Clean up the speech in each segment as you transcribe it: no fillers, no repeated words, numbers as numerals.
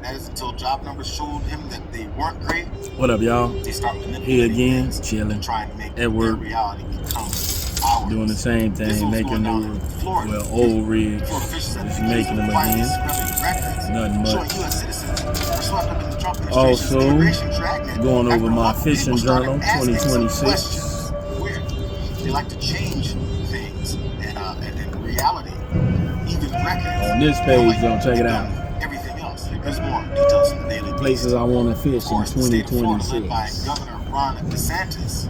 That is until job numbers showed him that they weren't great. What up, y'all? They start Here manipulating again, things chilling and trying to make at their work, reality become ours. doing the same This thing, was making going down new, in Florida. well, old rigs, Florida officials at just the beginning making them quietly again. scrubbing records, Nothing showing much. U.S. citizens were swept up in the Trump administration's Also, immigration dragnet going over after my local people fishing started journal asking some 2026. questions. Weird. They like to change things and reality, even records. On this page, though, check it out. Everything else. Here's more details from the Daily Places I want to fish in the state of Florida, led by 2026. Governor Ron DeSantis,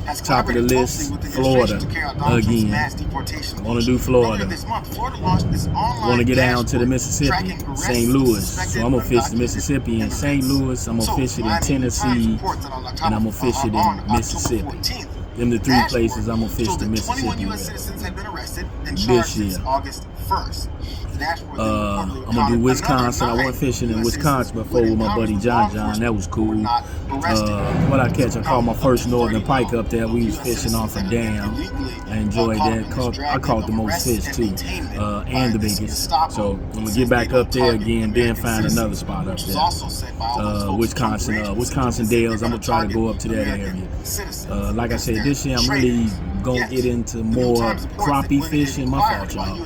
has Top of the collaborated list, closely with the Florida, administration to carry out Donald Trump's again. mass deportation. Want to do Earlier Florida. this month, Florida launched this online Want to get down to the dashboard Mississippi, tracking arrests St. of Louis. suspected So I'm going to fish the undocumented Mississippi and St. immigrants. Louis. I'm going to fish it in Miami Tennessee, Times reports that on October- and I'm going to fish it on in October Mississippi. 14th, Them the three dashboard places I'm going to fish showed the that 21 Mississippi U.S. with. citizens have been arrested and This charged year. since August 1st. The dashboard then I'm reportedly gonna do counted Wisconsin. I another went fishing in 9 Wisconsin U.S. before with my buddy citizens John with John. That was cool. law enforcement were not arrested. What I catch? I caught my first northern 30 pike up there. We was U.S. fishing off a citizens dam. illegally I enjoyed caught that. up in this I caught the dragnet of most arrests fish and too, detainment by and the the biggest. Gestapo, So I'm gonna since get back they don't up there target again, then American find another citizens, spot up which was there. also said by all those folks Wisconsin, from Wisconsin Dells. I'm gonna try to go up to that area. Like I said, this year I'm really gonna get into more crappie fishing. My fault, y'all.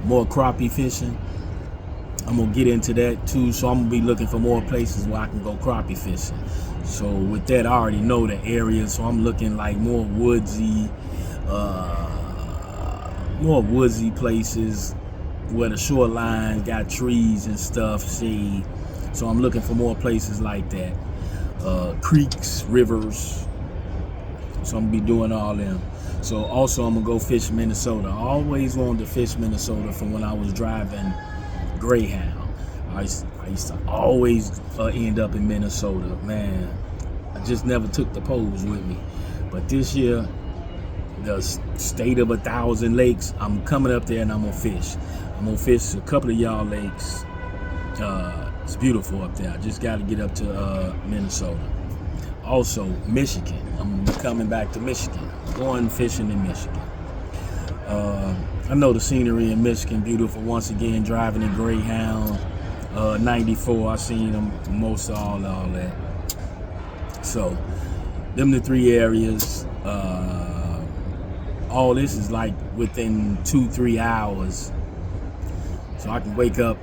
More crappie fishing. I'm gonna get into that too, so I'm gonna be looking for more places where I can go crappie fishing. So with that, I already know the area, so I'm looking like more woodsy places where the shoreline got trees and stuff, shade. So I'm looking for more places like that, creeks, rivers. So I'm gonna be doing all them. So also I'm gonna go fish Minnesota. I always wanted to fish Minnesota from when I was driving Greyhound. I used to always end up in Minnesota. Man, I just never took the poles with me. But this year, the state of 1,000 lakes, I'm coming up there and I'm gonna fish. I'm gonna fish a couple of y'all lakes. It's beautiful up there. I just got to get up to Minnesota. Also, Michigan. I'm coming back to Michigan. Going fishing in Michigan. I know the scenery in Michigan beautiful. Once again, driving in Greyhound 94. I seen them most of all that. So, them the three areas. All this is like within 2-3 hours. So I can wake up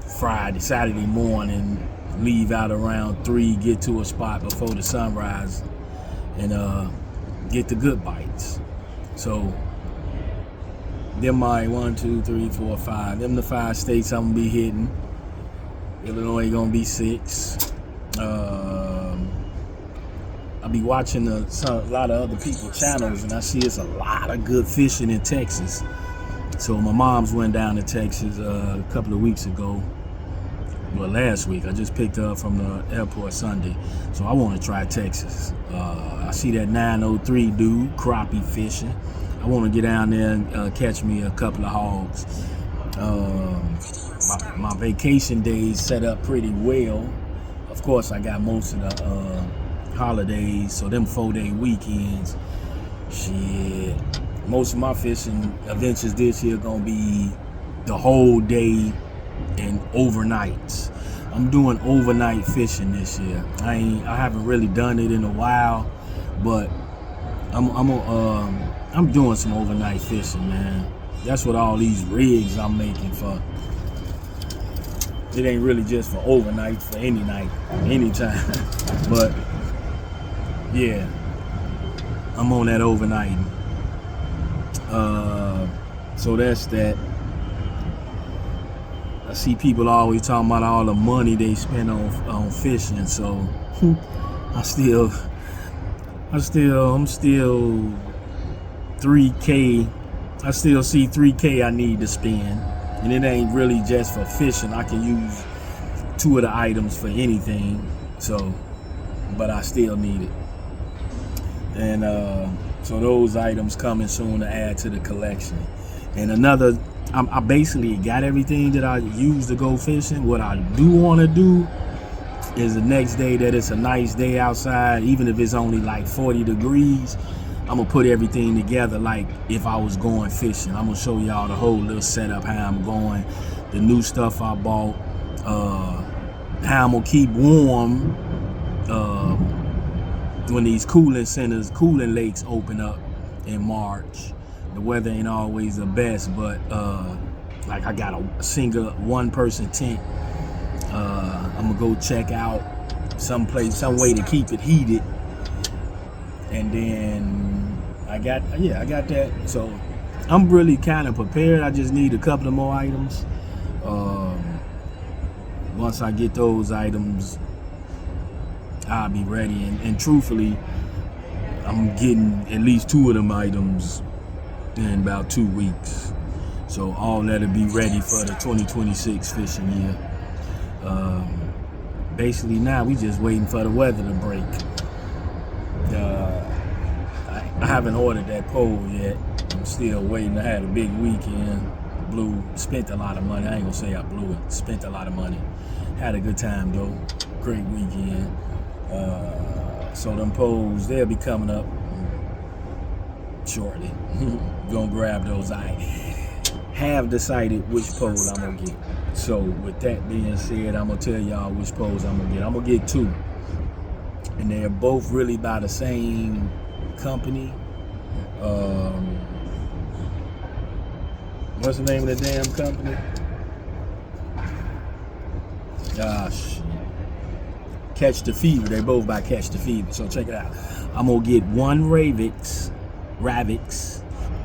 Saturday morning, leave out around 3, get to a spot before the sunrise, and get the good bites. So them my 1, 2, 3, 4, 5. Them the 5 states I'm gonna be hitting. Illinois gonna be 6. I'll be watching a lot of other people's channels, and I see it's a lot of good fishing in Texas. So my mom's went down to Texas a couple of weeks ago. Well, last week. I just picked her up from the airport Sunday. So I want to try Texas. I see that 903 dude, crappie fishing. I want to get down there and catch me a couple of hogs. My vacation days set up pretty well. Of course, I got most of the holidays, so them 4-day weekends. Shit. Most of my fishing adventures this year gonna be the whole day and overnights. I'm doing overnight fishing this year. I haven't really done it in a while, but I'm doing some overnight fishing, man. That's what all these rigs I'm making for. It ain't really just for overnight, for any night, anytime. But yeah, I'm on that overnight. So that's that. I see people always talking about all the money they spend on fishing, so I'm still 3K. I still see 3K I need to spend, and it ain't really just for fishing. I can use 2 of the items for anything, so but I still need it. And so those items coming soon to add to the collection. And another, I basically got everything that I use to go fishing. What I do want to do is the next day that it's a nice day outside, even if it's only like 40 degrees, I'm gonna put everything together like if I was going fishing. I'm gonna show y'all the whole little setup, how I'm going, the new stuff I bought, how I'm gonna keep warm when these cooling centers, cooling lakes open up in March. The weather ain't always the best, but like I got a single one-person tent. I'm gonna go check out some way to keep it heated, and then I got that. So I'm really kind of prepared. I just need a couple of more items. Once I get those items, I'll be ready. And truthfully, I'm getting at least 2 of them items in about 2 weeks. So all that'll be ready for the 2026 fishing year. Basically now we just waiting for the weather to break. I haven't ordered that pole yet. I'm still waiting. I had a big weekend. Spent a lot of money. I ain't gonna say I blew it. Spent a lot of money. Had a good time though. Great weekend. So them poles, they'll be coming up shortly. Gonna grab those. I have decided which pole I'm gonna get. So with that being said, I'm gonna tell y'all which poles I'm gonna get. I'm gonna get 2, and they're both really by the same company. What's the name of the damn company? Gosh, Catch the Fever. They both by Catch the Fever. So check it out. I'm gonna get 1 Ravix,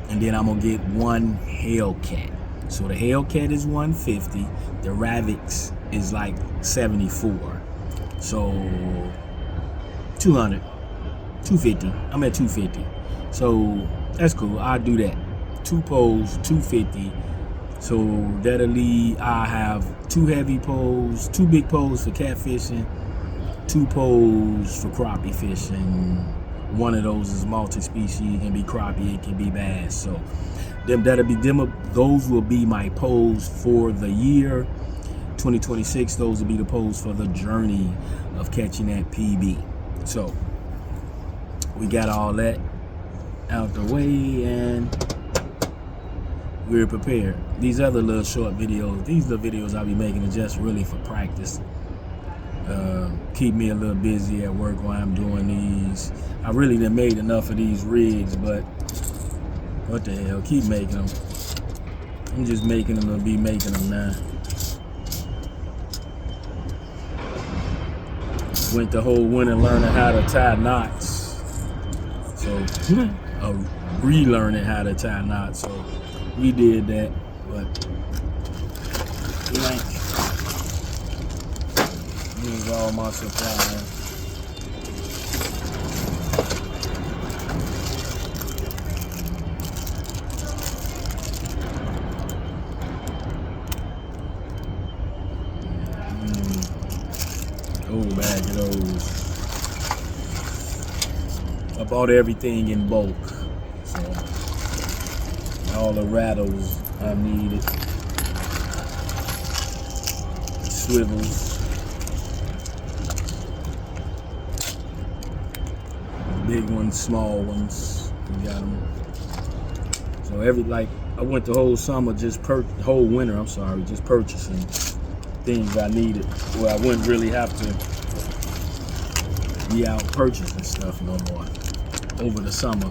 and then I'm gonna get 1 Hellcat. So the Hellcat is 150. The Ravix is like 74. So 200, 250. I'm at 250. So that's cool. I'll do that. 2 poles, 250. So that'll leave. I have 2 heavy poles, 2 big poles for catfishing, 2 poles for crappie fishing. One of those is multi-species. It can be crappie, it can be bass. So those will be my poles for the year 2026. Those will be the poles for the journey of catching that PB. So we got all that out the way and we're prepared. These other little short videos, these are the videos I'll be making are just really for practice. Keep me a little busy at work while I'm doing these. I really done made enough of these rigs, but what the hell, keep making them. I'm just making them to be making them now. Went the whole winter learning how to tie knots. So, relearning how to tie knots. So, we did that, but here's all my supplies. Whole bag of those. I bought everything in bulk, so all the rattles I needed, swivels, big ones, small ones, we got them. So I went the whole summer just purchasing things I needed, where I wouldn't really have to be out purchasing stuff no more over the summer.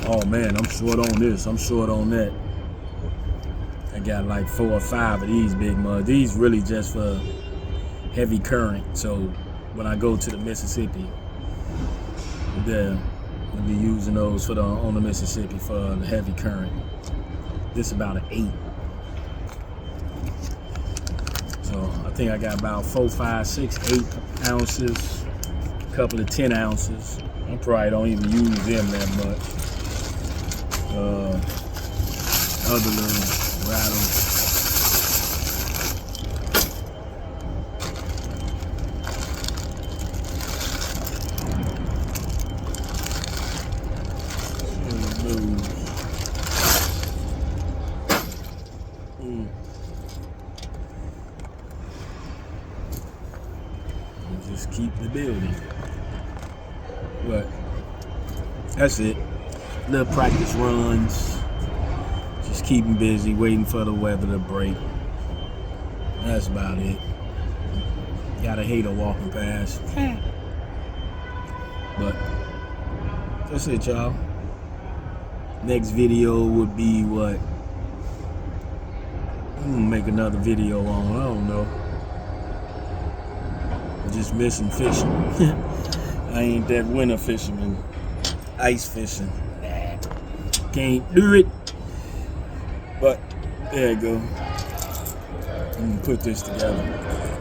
Oh man, I'm short on this, I'm short on that. I got like 4 or 5 of these big mugs. These really just for heavy current. So when I go to the Mississippi, I'll be using those on the Mississippi for the heavy current. This is about an 8. So I think I got about 4, 5, 6, 8 ounces, a couple of 10 ounces. I probably don't even use them that much. Other little rattles. Just keep the building. But that's it. Little practice runs. Just keeping busy, waiting for the weather to break. That's about it. Got a hater walking past. But that's it, y'all. Next video would be what? I'm gonna make another video on, I don't know. I'm just missing fishing. I ain't that winter fisherman. Ice fishing. Can't do it. But there you go. Let me put this together.